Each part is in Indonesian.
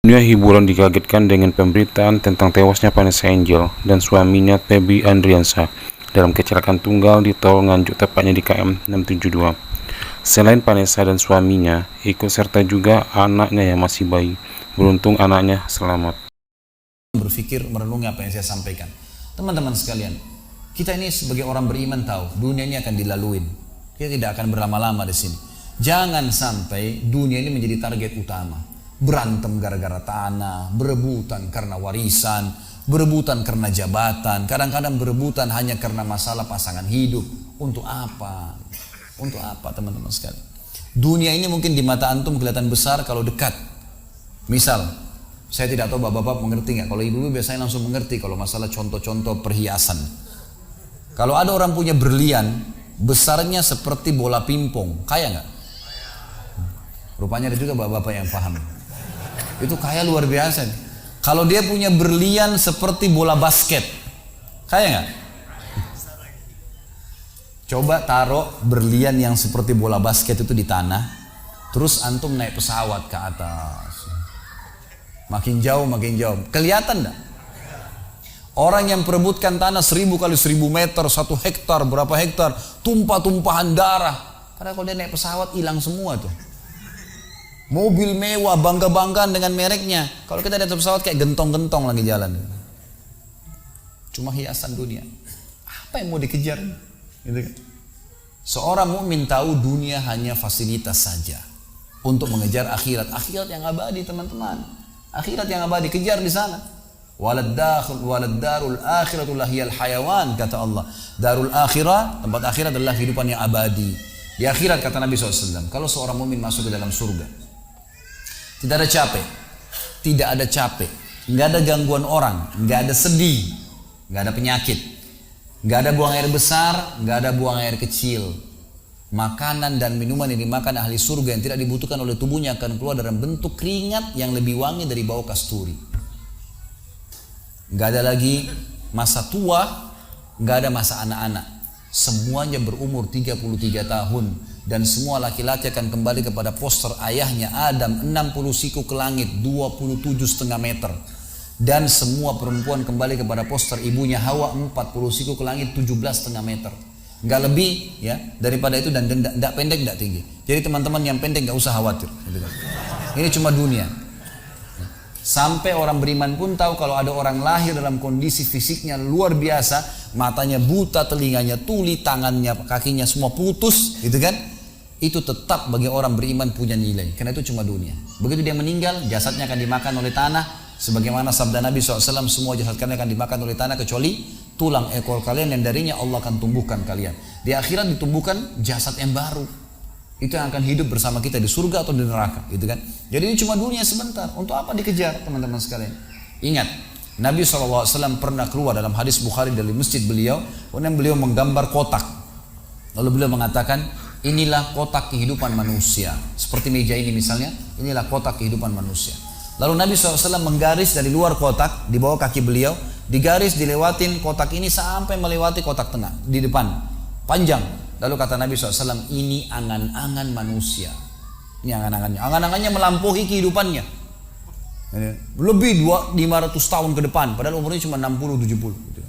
Dunia hiburan dikagetkan dengan pemberitaan tentang tewasnya Vanessa Angel dan suaminya Feby Andriansah dalam kecelakaan tunggal di tol Nganjuk, tepatnya di KM 672. Selain Vanessa dan suaminya, ikut serta juga anaknya yang masih bayi. Beruntung anaknya selamat. Berpikir, merenungi apa yang saya sampaikan. Teman-teman sekalian, kita ini sebagai orang beriman tahu dunia ini akan dilaluin. Kita tidak akan berlama-lama di sini. Jangan sampai dunia ini menjadi target utama. Berantem gara-gara tanah, berebutan karena warisan, berebutan karena jabatan, kadang-kadang berebutan hanya karena masalah pasangan hidup. Untuk apa? Untuk apa teman-teman sekalian? Dunia ini mungkin di mata antum kelihatan besar kalau dekat. Misal, saya tidak tahu bapak-bapak mengerti nggak? Kalau ibu-ibu biasanya langsung mengerti kalau masalah contoh-contoh perhiasan. Kalau ada orang punya berlian, besarnya seperti bola pingpong, kaya nggak? Rupanya ada juga bapak-bapak yang paham. Itu kaya luar biasa nih. Kalau dia punya berlian seperti bola basket, kaya nggak? Coba taruh berlian yang seperti bola basket itu di tanah, terus antum naik pesawat ke atas. Makin jauh, kelihatan enggak? Orang yang perebutkan tanah 1000 kali 1000 meter, 1 hektar, berapa hektar, tumpah-tumpahan darah. Padahal kalau dia naik pesawat hilang semua tuh. Mobil mewah, bangga-banggaan dengan mereknya. Kalau kita naik pesawat kayak gentong-gentong lagi jalan. Cuma hiasan dunia. Apa yang mau dikejar? Gitu kan? Seorang mukmin tahu dunia hanya fasilitas saja untuk mengejar akhirat. Akhirat yang abadi, teman-teman. Akhirat yang abadi, kejar di sana. Walad darul akhiratu lahiyal hayawan, kata Allah. Darul akhirah, tempat akhirat adalah kehidupan yang abadi. Di akhirat kata Nabi SAW, kalau seorang mukmin masuk ke dalam surga, tidak ada capek, nggak ada gangguan orang, nggak ada sedih, nggak ada penyakit, nggak ada buang air besar, nggak ada buang air kecil. Makanan dan minuman yang dimakan ahli surga yang tidak dibutuhkan oleh tubuhnya akan keluar dalam bentuk keringat yang lebih wangi dari bau kasturi. Nggak ada lagi masa tua, nggak ada masa anak-anak. Semuanya berumur 33 tahun. Dan semua laki-laki akan kembali kepada poster ayahnya Adam, 60 siku ke langit, 27,5 meter. Dan semua perempuan kembali kepada poster ibunya Hawa, 40 siku ke langit, 17,5 meter. Nggak lebih ya daripada itu, dan tidak pendek, tidak tinggi. Jadi teman-teman yang pendek nggak usah khawatir. Ini cuma dunia. Sampai orang beriman pun tahu kalau ada orang lahir dalam kondisi fisiknya luar biasa, matanya buta, telinganya tuli, tangannya, kakinya semua putus, gitu kan? Itu tetap bagi orang beriman punya nilai, karena itu cuma dunia. Begitu dia meninggal, jasadnya akan dimakan oleh tanah, sebagaimana sabda Nabi SAW, semua jasad kalian akan dimakan oleh tanah kecuali tulang ekor kalian yang darinya Allah akan tumbuhkan kalian. Di akhirat ditumbuhkan jasad yang baru, itu yang akan hidup bersama kita di surga atau di neraka, gitu kan? Jadi ini cuma dunia sebentar. Untuk apa dikejar, teman-teman sekalian? Ingat, Nabi SAW pernah keluar dalam hadis Bukhari dari masjid beliau, kemudian beliau menggambar kotak. Lalu beliau mengatakan, inilah kotak kehidupan manusia. Seperti meja ini misalnya, inilah kotak kehidupan manusia. Lalu Nabi SAW menggaris dari luar kotak, di bawah kaki beliau, digaris, dilewatin kotak ini sampai melewati kotak tengah, di depan, panjang. Lalu kata Nabi SAW, ini angan-angan manusia. Ini angan-angannya. Angan-angannya melampaui kehidupannya. Lebih 500 tahun ke depan, padahal umurnya cuma 60-70.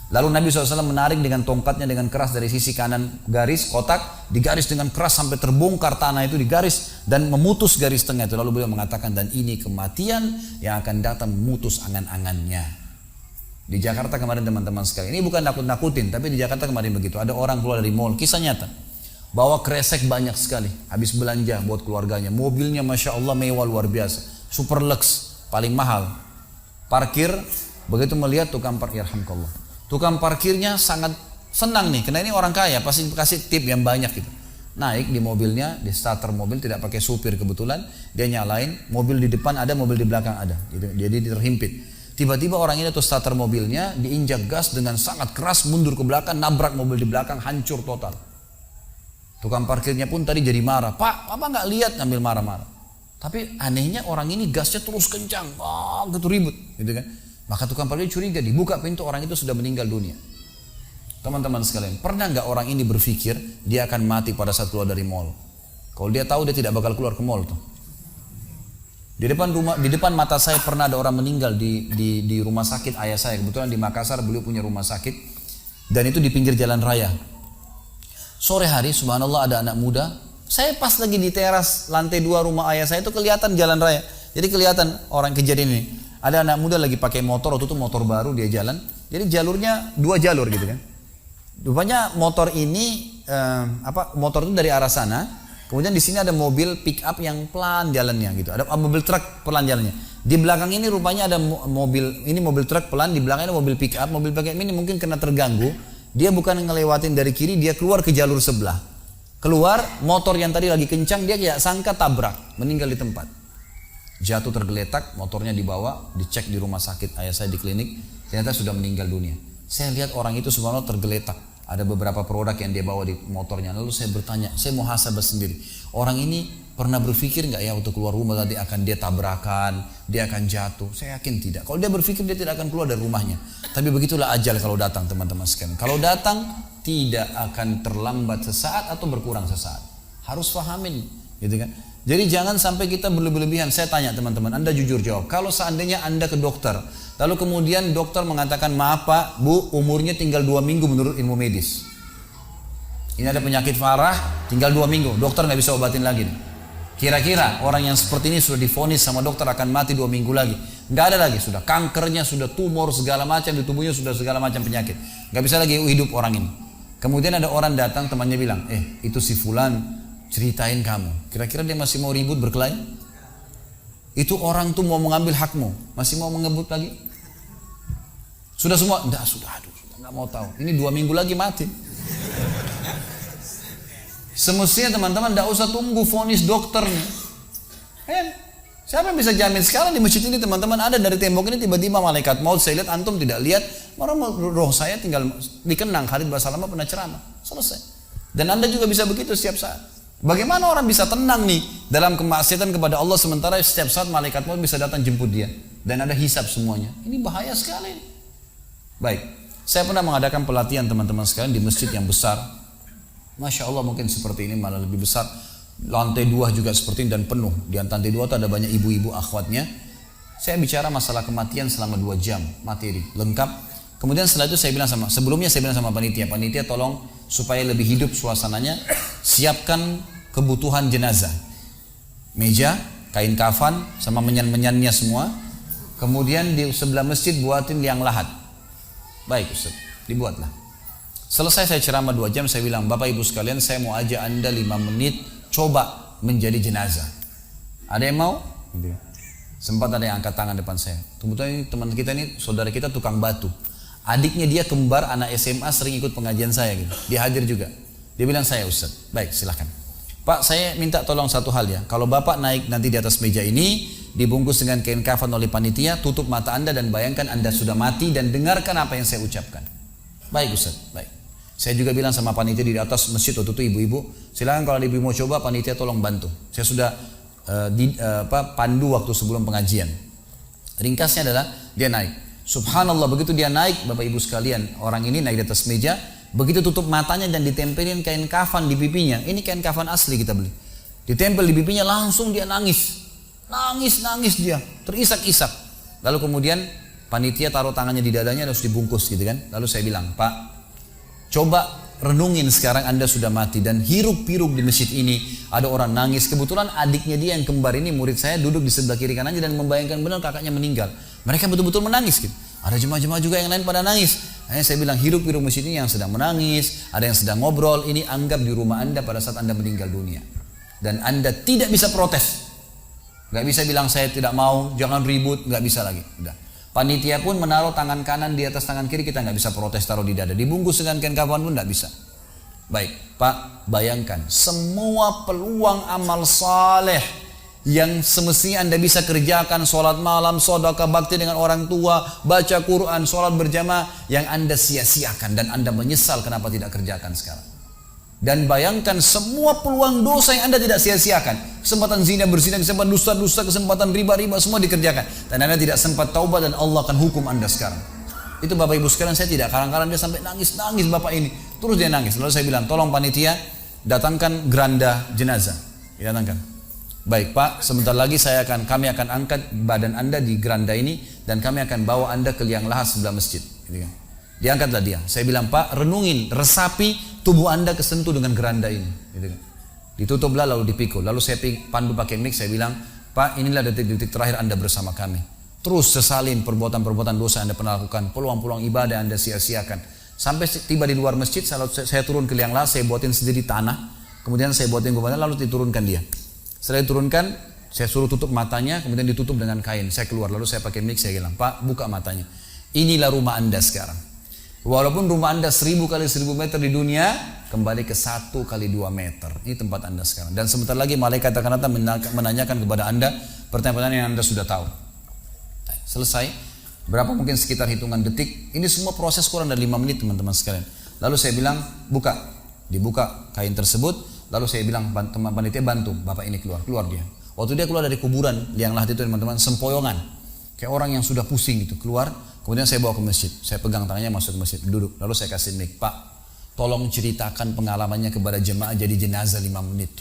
Lalu Nabi SAW menarik dengan tongkatnya dengan keras dari sisi kanan garis kotak, digaris dengan keras sampai terbongkar tanah itu, digaris dan memutus garis tengah itu. Lalu beliau mengatakan, dan ini kematian yang akan datang memutus angan-angannya. Di Jakarta kemarin teman-teman sekalian, ini bukan nakut-nakutin, tapi di Jakarta kemarin begitu. Ada orang keluar dari mall, kisah nyata, bawa kresek banyak sekali, habis belanja buat keluarganya. Mobilnya Masya Allah mewah luar biasa, super lux, paling mahal. Parkir, begitu melihat tukang parkir, alhamdulillah, tukang parkirnya sangat senang nih, karena ini orang kaya, pasti kasih tip yang banyak gitu. Naik di mobilnya, di starter mobil, tidak pakai supir kebetulan, dia nyalain, mobil di depan ada, mobil di belakang ada, gitu. Jadi terhimpit. Tiba-tiba orang ini tuh starter mobilnya diinjak gas dengan sangat keras, mundur ke belakang, nabrak mobil di belakang, hancur total. Tukang parkirnya pun tadi jadi marah, Pak, apa nggak lihat, ngambil marah-marah. Tapi anehnya orang ini gasnya terus kencang, gitu ribut, gitu kan. Maka tukang parkir curiga, dibuka pintu, orang itu sudah meninggal dunia. Teman-teman sekalian, pernah nggak orang ini berpikir dia akan mati pada saat keluar dari mall? Kalau dia tahu dia tidak bakal keluar ke mall tuh. Di depan mata saya pernah ada orang meninggal di rumah sakit ayah saya. Kebetulan di Makassar beliau punya rumah sakit dan itu di pinggir jalan raya. Sore hari subhanallah ada anak muda. Saya pas lagi di teras lantai 2 rumah ayah saya itu kelihatan jalan raya. Jadi kelihatan orang kejadian ini. Ada anak muda lagi pakai motor, waktu itu motor baru dia jalan. Jadi jalurnya 2 jalur gitu kan. Rupanya motor ini motor itu dari arah sana. Kemudian di sini ada mobil pick up yang pelan jalannya gitu. Ada mobil truk pelan jalannya. Di belakang ini rupanya ada mobil truk pelan, di belakangnya ada mobil pick up. Mobil pick up ini mungkin kena terganggu. Dia bukan ngelewatin dari kiri, dia keluar ke jalur sebelah. Keluar, motor yang tadi lagi kencang dia tidak sangka tabrak, meninggal di tempat. Jatuh tergeletak, motornya dibawa, dicek di rumah sakit ayah saya di klinik, ternyata sudah meninggal dunia. Saya lihat orang itu subhanallah tergeletak. Ada beberapa produk yang dia bawa di motornya. Lalu saya bertanya, saya muhasabah sendiri. Orang ini pernah berpikir nggak ya waktu keluar rumah tadi akan dia tabrakan, dia akan jatuh? Saya yakin tidak. Kalau dia berpikir dia tidak akan keluar dari rumahnya. Tapi begitulah ajal kalau datang teman-teman sekalian. Kalau datang tidak akan terlambat sesaat atau berkurang sesaat. Harus pahamin, gitu kan? Jadi jangan sampai kita berlebihan. Saya tanya teman-teman, Anda jujur jawab. Kalau seandainya Anda ke dokter, lalu kemudian dokter mengatakan, maaf Pak, Bu, umurnya tinggal 2 minggu menurut ilmu medis. Ini ada penyakit parah, tinggal 2 minggu, dokter nggak bisa obatin lagi. Kira-kira orang yang seperti ini sudah divonis sama dokter akan mati 2 minggu lagi. Nggak ada lagi, sudah kankernya, sudah tumor segala macam di tubuhnya, sudah segala macam penyakit. Nggak bisa lagi hidup orang ini. Kemudian ada orang datang, temannya bilang, itu si fulan ceritain kamu. Kira-kira dia masih mau ribut berkelahi? Itu orang tuh mau mengambil hakmu, masih mau mengebut lagi? Sudah semua? Enggak, sudah, nggak mau tahu. Ini 2 minggu lagi mati. Semestinya teman-teman tidak usah tunggu vonis dokter nih. Siapa yang bisa jamin sekarang di masjid ini teman-teman ada dari tembok ini tiba-tiba malaikat maut, saya lihat antum tidak lihat, roh saya tinggal dikenang. Khalid Basalamah pernah ceramah, selesai. Dan Anda juga bisa begitu setiap saat. Bagaimana orang bisa tenang nih dalam kemaksiatan kepada Allah sementara setiap saat malaikat maut bisa datang jemput dia dan ada hisab semuanya. Ini bahaya sekali. Baik, saya pernah mengadakan pelatihan teman-teman sekalian di masjid yang besar. Masya Allah mungkin seperti ini malah lebih besar. Lantai 2 juga seperti ini dan penuh. Di lantai 2 itu ada banyak ibu-ibu akhwatnya. Saya bicara masalah kematian selama 2 jam materi lengkap. Kemudian setelah itu sebelumnya saya bilang sama panitia tolong supaya lebih hidup suasananya, siapkan kebutuhan jenazah. Meja, kain kafan, sama menyan-menyannya semua. Kemudian di sebelah masjid buatin liang lahat. Baik Ustaz, dibuatlah. Selesai saya ceramah 2 jam, saya bilang, Bapak Ibu sekalian, saya mau ajak Anda 5 menit coba menjadi jenazah. Ada yang mau? Sempat ada yang angkat tangan depan saya. Kebetulan teman kita ini, saudara kita tukang batu. Adiknya dia kembar anak SMA sering ikut pengajian saya gitu. Dia hadir juga. Dia bilang, saya Ustaz. Baik, silakan. Pak, saya minta tolong satu hal ya. Kalau Bapak naik nanti di atas meja ini, dibungkus dengan kain kafan oleh panitia, tutup mata Anda dan bayangkan Anda sudah mati dan dengarkan apa yang saya ucapkan. Baik Ustaz, baik. Saya juga bilang sama panitia di atas masjid waktu itu, ibu-ibu, silakan kalau ibu mau coba, panitia tolong bantu. Saya sudah pandu waktu sebelum pengajian. Ringkasnya adalah dia naik. Subhanallah, begitu dia naik, Bapak Ibu sekalian, orang ini naik di atas meja, begitu tutup matanya dan ditempelin kain kafan di pipinya. Ini kain kafan asli kita beli. Ditempel di pipinya, langsung dia nangis. Nangis dia, terisak-isak. Lalu kemudian panitia taruh tangannya di dadanya, harus dibungkus gitu kan. Lalu saya bilang, Pak, coba renungin sekarang Anda sudah mati dan hiruk-pikuk di masjid ini ada orang nangis. Kebetulan adiknya dia yang kembar ini murid saya duduk di sebelah kiri kanannya dan membayangkan benar kakaknya meninggal. Mereka betul-betul menangis gitu. Ada jemaah-jemaah juga yang lain pada nangis. Hanya saya bilang hiruk-pikuk masjid ini yang sedang menangis, ada yang sedang ngobrol. Ini anggap di rumah Anda pada saat Anda meninggal dunia. Dan Anda tidak bisa protes. Gak bisa bilang saya tidak mau, jangan ribut, gak bisa lagi. Udah. Panitia pun menaruh tangan kanan di atas tangan kiri, kita nggak bisa protes taruh di dada. Dibungkus dengan kain kafan pun nggak bisa. Baik, Pak, bayangkan semua peluang amal saleh yang semestinya Anda bisa kerjakan, sholat malam, sedekah bakti dengan orang tua, baca Quran, sholat berjamaah, yang Anda sia-siakan dan Anda menyesal kenapa tidak kerjakan sekarang. Dan bayangkan semua peluang dosa yang Anda tidak sia-siakan. Kesempatan zina, berzina, kesempatan dusta-dusta, kesempatan riba-riba, semua dikerjakan. Dan Anda tidak sempat taubat dan Allah akan hukum Anda sekarang. Itu Bapak Ibu sekalian, saya tidak kadang-kadang dia sampai nangis Bapak ini. Terus dia nangis. Lalu saya bilang, tolong panitia datangkan geranda jenazah. Didatangkan. Baik Pak, sebentar lagi kami akan angkat badan Anda di geranda ini dan kami akan bawa Anda ke liang lahat sebelah masjid. Gitu kan. Diangkatlah dia. Saya bilang, Pak, renungin, resapi tubuh Anda kesentuh dengan geranda ini. Gitu kan. Ditutuplah lalu dipikul. Lalu saya pandu pakai mic, saya bilang, Pak, inilah detik-detik terakhir Anda bersama kami. Terus sesalin perbuatan-perbuatan dosa yang Anda pernah lakukan, peluang-peluang ibadah yang Anda sia-siakan. Sampai tiba di luar masjid, saya turun ke liang lahat, saya buatin sendiri tanah, kemudian saya buatin gubernur, lalu diturunkan dia. Setelah diturunkan, saya suruh tutup matanya, kemudian ditutup dengan kain. Saya keluar, lalu saya pakai mic, saya bilang, Pak, buka matanya. Inilah rumah Anda sekarang. Walaupun rumah Anda 1000 kali 1000 meter di dunia, kembali ke 1 kali 2 meter. Ini tempat Anda sekarang. Dan sebentar lagi malaikat akan datang menanyakan kepada Anda pertanyaan-pertanyaan yang Anda sudah tahu. Selesai. Berapa mungkin sekitar hitungan detik. Ini semua proses kurang dari 5 menit teman-teman sekalian. Lalu saya bilang, buka. Dibuka kain tersebut. Lalu saya bilang, teman panitia bantu bapak ini keluar dia. Waktu dia keluar dari kuburan liang lahat itu teman-teman, sempoyongan, kayak orang yang sudah pusing gitu, keluar. Kemudian saya bawa ke masjid, saya pegang tangannya masuk ke masjid, duduk. Lalu saya kasih mic, Pak, tolong ceritakan pengalamannya kepada jemaah jadi jenazah 5 menit.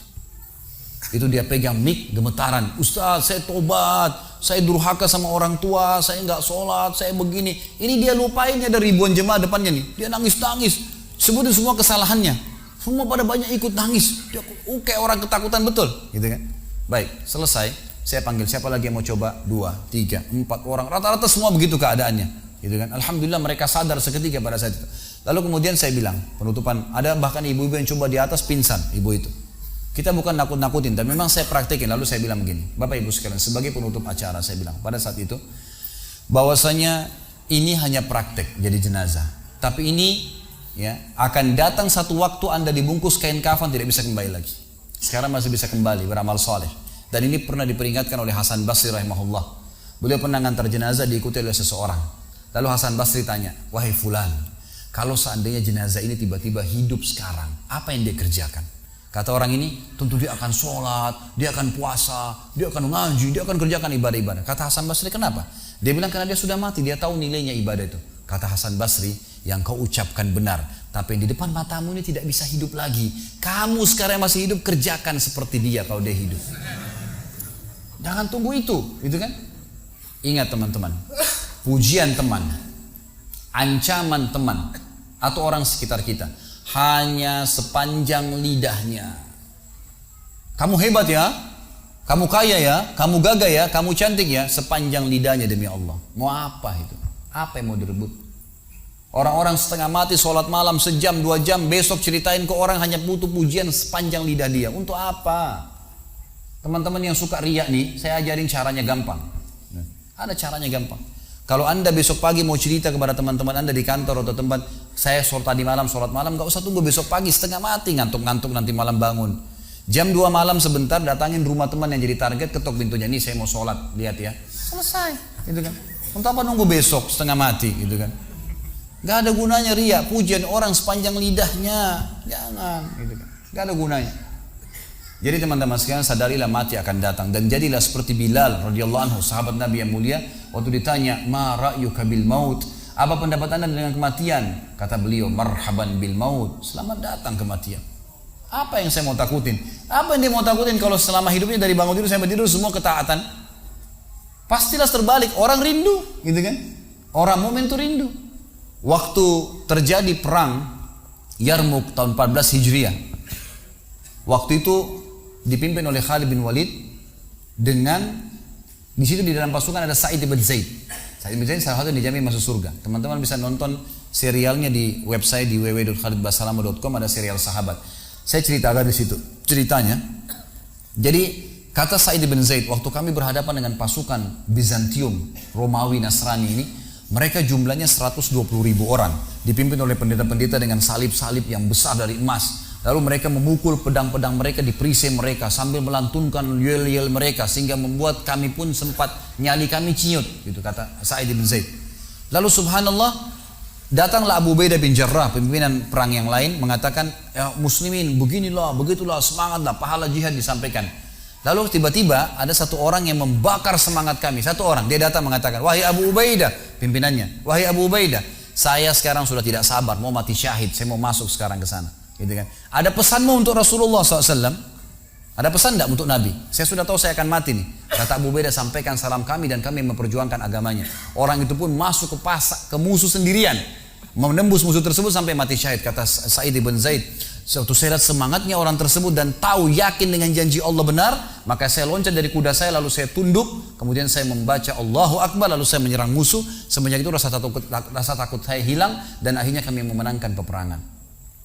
Itu dia pegang mic, gemetaran, Ustaz, saya tobat, saya durhaka sama orang tua, saya nggak sholat, saya begini. Ini dia lupain, ada ribuan jemaah depannya nih, dia nangis-nangis, sebutin semua kesalahannya. Semua pada banyak ikut nangis. Dia kayak orang ketakutan betul, gitu kan? Baik, selesai. Saya panggil siapa lagi yang mau coba? 2, 3, 4 orang. Rata-rata semua begitu keadaannya, gitu kan? Alhamdulillah mereka sadar seketika pada saat itu. Lalu kemudian saya bilang penutupan. Ada bahkan ibu-ibu yang coba di atas pingsan, ibu itu. Kita bukan nakut-nakutin, tapi memang saya praktekin. Lalu saya bilang begini, Bapak Ibu sekalian, sebagai penutup acara saya bilang pada saat itu, bahwasanya ini hanya praktek jadi jenazah. Tapi ini ya, akan datang satu waktu Anda dibungkus kain kafan tidak bisa kembali lagi. Sekarang masih bisa kembali beramal soleh. Dan ini pernah diperingatkan oleh Hasan Basri rahimahullah. Beliau pernah ngantar jenazah diikuti oleh seseorang. Lalu Hasan Basri tanya, wahai fulan, kalau seandainya jenazah ini tiba-tiba hidup sekarang, apa yang dia kerjakan? Kata orang ini, tentu dia akan sholat, dia akan puasa, dia akan ngaji, dia akan kerjakan ibadah-ibadah. Kata Hasan Basri, kenapa? Dia bilang karena dia sudah mati, dia tahu nilainya ibadah itu. Kata Hasan Basri, yang kau ucapkan benar, tapi yang di depan matamu ini tidak bisa hidup lagi. Kamu sekarang masih hidup, kerjakan seperti dia kalau dia hidup. Jangan tunggu itu, gitu kan? Ingat teman-teman, pujian teman, ancaman teman, atau orang sekitar kita, hanya sepanjang lidahnya. Kamu hebat ya, kamu kaya ya, kamu gagah ya, kamu cantik ya, sepanjang lidahnya demi Allah. Mau apa itu? Apa yang mau direbut? Orang-orang setengah mati sholat malam sejam 2 jam, besok ceritain ke orang hanya butuh pujian sepanjang lidah dia. Untuk apa? Teman-teman yang suka riak nih, saya ajarin caranya gampang. Ada caranya gampang. Kalau Anda besok pagi mau cerita kepada teman-teman Anda di kantor atau tempat, saya sholat malam, gak usah tunggu besok pagi setengah mati, ngantuk-ngantuk nanti malam bangun. Jam 2 malam sebentar datangin rumah teman yang jadi target, ketok pintunya, nih saya mau sholat, lihat ya. Selesai, gitu kan. Untuk apa nunggu besok setengah mati, gitu kan. Gak ada gunanya riak, pujian orang sepanjang lidahnya, jangan, gitu kan. Gak ada gunanya. Jadi teman-teman sekalian, sadarilah mati akan datang dan jadilah seperti Bilal radhiyallahu anhu, sahabat Nabi yang mulia. Waktu ditanya, ma ra'yuka bil maut, apa pendapat Anda dengan kematian? Kata beliau, marhaban bil maut, selamat datang kematian. Apa yang saya mau takutin? Apa yang dia mau takutin kalau selama hidupnya dari bangun tidur sampai tidur semua ketaatan? Pastilah terbalik, orang rindu, gitu kan? Orang mukmin itu rindu. Waktu terjadi perang Yarmuk tahun 14 Hijriah, waktu itu dipimpin oleh Khalid bin Walid dengan di situ di dalam pasukan ada Sa'id bin Zaid. Sa'id bin Zaid salah satu yang dijamin masuk surga. Teman-teman bisa nonton serialnya di website di www.khalidbasalamah.com, ada serial sahabat. Saya ceritakan di situ ceritanya. Jadi kata Sa'id bin Zaid, waktu kami berhadapan dengan pasukan Bizantium, Romawi, Nasrani ini, mereka jumlahnya 120.000 orang, dipimpin oleh pendeta-pendeta dengan salib-salib yang besar dari emas. Lalu mereka memukul pedang-pedang mereka di perisai mereka sambil melantunkan yel-yel mereka sehingga membuat kami pun sempat nyali kami ciut, gitu kata Sa'id bin Zaid. Lalu subhanallah, datanglah Abu Ubaidah bin Jarrah, pimpinan perang yang lain, mengatakan, ya muslimin beginilah, begitulah, semangatlah, pahala jihad disampaikan. Lalu tiba-tiba ada satu orang yang membakar semangat kami. Satu orang, dia datang mengatakan, wahai Abu Ubaidah, pimpinannya, wahai Abu Ubaidah, saya sekarang sudah tidak sabar, mau mati syahid, saya mau masuk sekarang ke sana. Gitu kan? Ada pesanmu untuk Rasulullah SAW? Ada pesan tidak untuk Nabi? Saya sudah tahu saya akan mati nih. Kata Abu Ubaidah, sampaikan salam kami dan kami memperjuangkan agamanya. Orang itu pun masuk ke musuh sendirian, menembus musuh tersebut sampai mati syahid. Kata Sa'id ibn Zaid, suatu saya lihat semangatnya orang tersebut dan tahu yakin dengan janji Allah benar, maka saya loncat dari kuda saya lalu saya tunduk, kemudian saya membaca Allahu Akbar lalu saya menyerang musuh. Semenjak itu rasa takut saya hilang dan akhirnya kami memenangkan peperangan.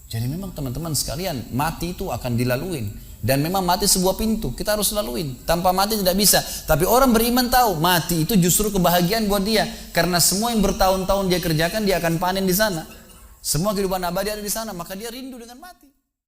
Jadi memang teman-teman sekalian, mati itu akan dilaluin. Dan memang mati sebuah pintu, kita harus laluin. Tanpa mati tidak bisa. Tapi orang beriman tahu, mati itu justru kebahagiaan buat dia. Karena semua yang bertahun-tahun dia kerjakan, dia akan panen di sana. Semua kehidupan abadi ada di sana, maka dia rindu dengan mati.